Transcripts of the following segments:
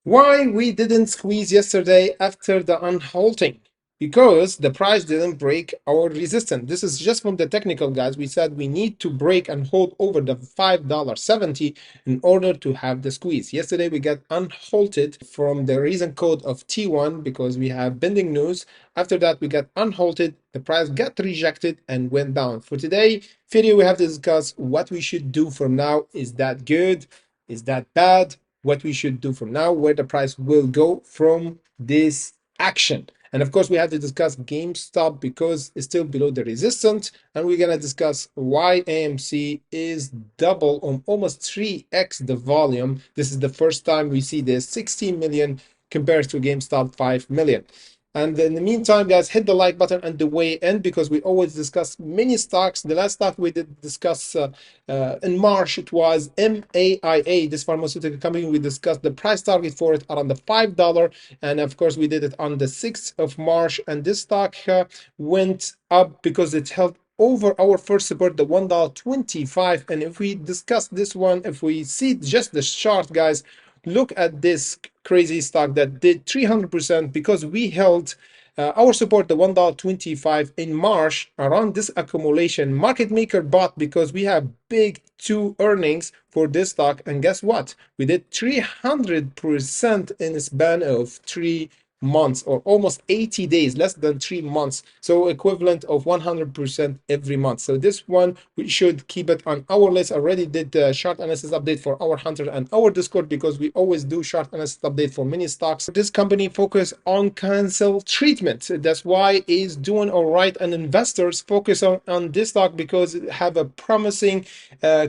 Why we didn't squeeze yesterday after the unhalting? Because the price didn't break our resistance. This is just from the technical guys. We said we need to break and hold over the $5.70 in order to have the squeeze. Yesterday we got unhalted from the reason code of T1 because we have bending news. After that we got unhalted, the price got rejected and went down. For today video we have to discuss what we should do from now. Is that good? Is that bad? What we should do from now, where the price will go from this action. And of course, we have to discuss GameStop because it's still below the resistance. And we're going to discuss why AMC is double on almost 3x the volume. This is the first time we see this 16 million compared to GameStop 5 million. And in the meantime, guys, hit the like button and the way in because we always discuss many stocks. The last stock we did discuss in March, it was MAIA, this pharmaceutical company. We discussed the price target for it around the $5. And of course, we did it on the 6th of March. And this stock went up because it held over our first support, the $1.25. And if we discuss this one, if we see just the chart, guys, look at this crazy stock that did 300% because we held our support, the $1.25 in March. Around this accumulation, market maker bought because we have big two earnings for this stock. And guess what? We did 300% in a span of 3 months, or almost 80 days, less than 3 months. So equivalent of 100% every month. So this one, we should keep it on our list. I already did the chart analysis update for our Hunter and our Discord because we always do chart analysis update for many stocks. This company focus on cancer treatment. That's why it's doing all right. And investors focus on this stock because it have a promising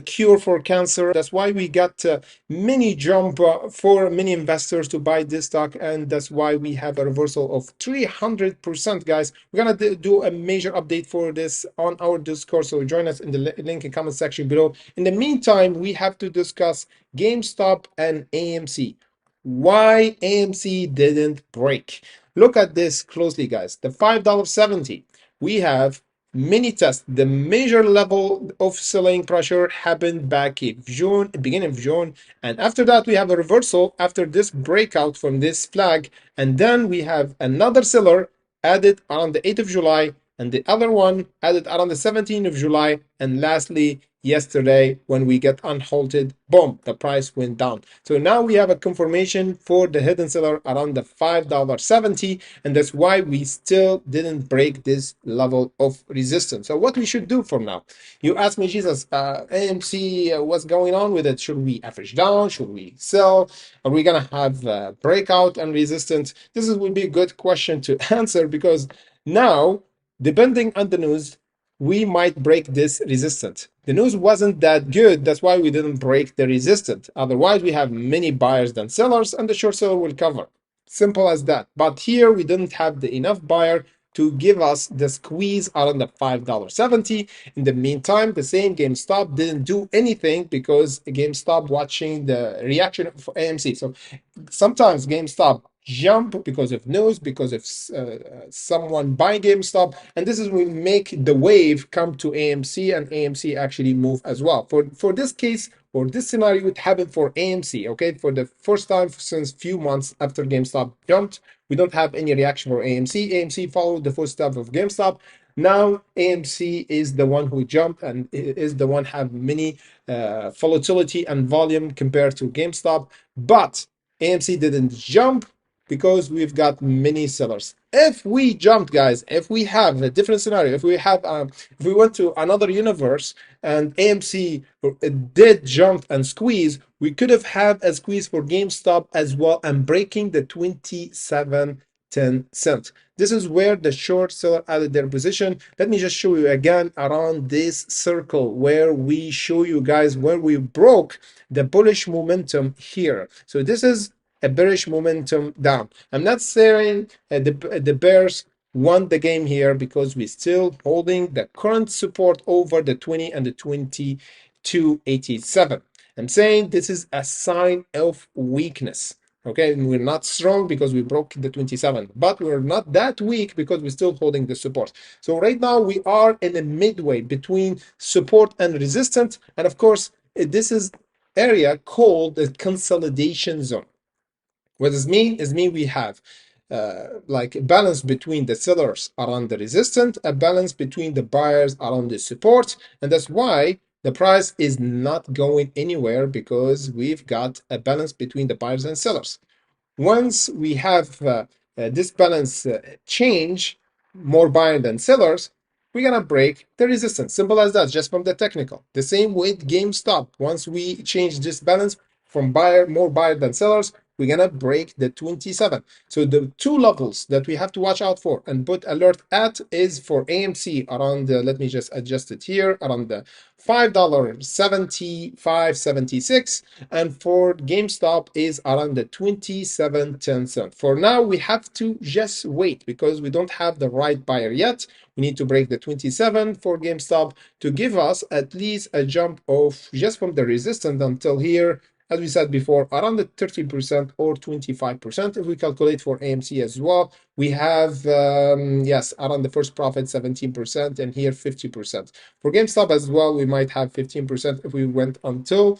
cure for cancer. That's why we got many jump for many investors to buy this stock. And that's why we have a reversal of 300%, guys. We're gonna do a major update for this on our Discord, so join us in the link in comment section below. In the meantime, we have to discuss GameStop and AMC. Why AMC didn't break? Look at this closely, guys. The $5.70, we have mini test. The major level of selling pressure happened back in June, beginning of June, and after that we have a reversal after this breakout from this flag, and then we have another seller added on the 8th of July, and the other one added around the 17th of July, and lastly yesterday when we get unhalted, boom, the price went down. So now we have a confirmation for the hidden seller around the $5.70, and that's why we still didn't break this level of resistance. So what we should do from now? You ask me, Jesus, AMC, what's going on with it? Should we average down? Should we sell? Are we gonna have breakout and resistance? This would be a good question to answer because now, depending on the news, we might break this resistance. The news wasn't that good, that's why we didn't break the resistance. Otherwise, we have many buyers than sellers, and the short seller will cover. Simple as that. But here we didn't have the enough buyer to give us the squeeze around the $5.70. In the meantime, the same GameStop didn't do anything because GameStop watching the reaction of AMC. So sometimes GameStop jump because of news, because of someone buying GameStop, and this is will make the wave come to AMC, and AMC actually move as well. For this case, for this scenario, it happened for AMC. Okay, for the first time since few months after GameStop jumped, we don't have any reaction for AMC. AMC followed the footsteps of GameStop. Now AMC is the one who jumped and is the one have many volatility and volume compared to GameStop, but AMC didn't jump because we've got many sellers. If we jumped, guys, if we have a different scenario, if we went to another universe and AMC did jump and squeeze, we could have had a squeeze for GameStop as well and breaking the 27.10 cents. This is where the short seller added their position. Let me just show you again around this circle where we show you guys where we broke the bullish momentum here. So this is a bearish momentum down. I'm not saying the bears won the game here because we're still holding the current support over the 20 and the 22.87. I'm saying this is a sign of weakness. Okay, and we're not strong because we broke the 27, but we're not that weak because we're still holding the support. So right now we are in a midway between support and resistance, and of course this is area called the consolidation zone. What does mean is mean we have like a balance between the sellers around the resistance, a balance between the buyers around the support, and that's why the price is not going anywhere, because we've got a balance between the buyers and sellers. Once we have this balance change, more buyer than sellers, we're gonna break the resistance. Simple as that, just from the technical. The same with GameStop. Once we change this balance from more buyer than sellers, we're gonna break the 27. So the two levels that we have to watch out for and put alert at is for AMC around the, let me just adjust it here, around the $5.75.76, and for GameStop is around the 27.10. For now, we have to just wait because we don't have the right buyer yet. We need to break the 27 for GameStop to give us at least a jump of just from the resistance until here, as we said before, around the 30% or 25%. If we calculate for AMC as well, we have, yes, around the first profit 17%, and here 50%. For GameStop as well, we might have 15% if we went until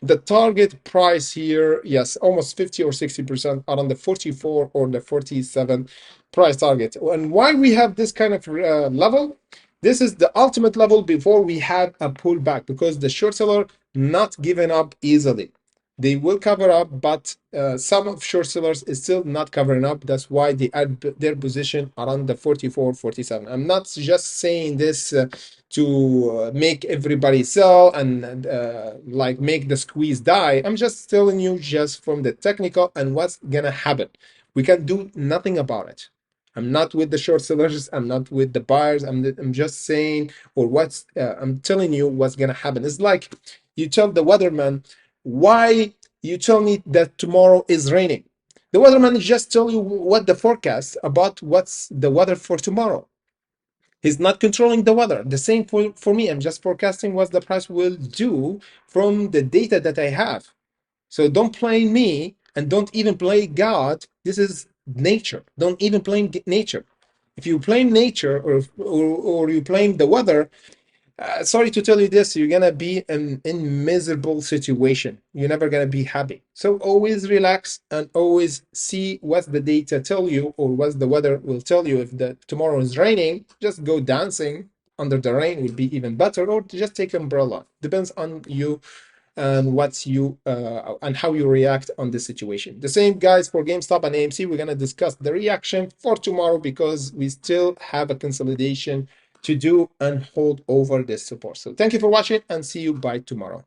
the target price here, yes, almost 50 or 60% around the 44 or the 47 price target. And why we have this kind of level? This is the ultimate level before we have a pullback, because the short seller not giving up easily. They will cover up, but some of short sellers is still not covering up. That's why they add their position around the 44, 47. I'm not just saying this to make everybody sell and like make the squeeze die. I'm just telling you just from the technical and what's gonna happen. We can do nothing about it. I'm not with the short sellers. I'm not with the buyers. I'm just saying, or I'm telling you what's gonna happen. It's like you tell the weatherman, why you tell me that tomorrow is raining? The weatherman just tell you what the forecast about what's the weather for tomorrow. He's not controlling the weather. The same for me. I'm just forecasting what the price will do from the data that I have. So don't blame me and don't even blame God. This is nature. Don't even blame nature. If you blame nature or you blame the weather, sorry to tell you this, you're gonna be in miserable situation. You're never gonna be happy. So always relax and always see what the data tell you or what the weather will tell you. If the tomorrow is raining, just go dancing under the rain would be even better, or just take umbrella. Depends on you and what's you and how you react on this situation. The same, guys, for GameStop and AMC. We're gonna discuss the reaction for tomorrow because we still have a consolidation to do and hold over this support. So thank you for watching and see you by tomorrow.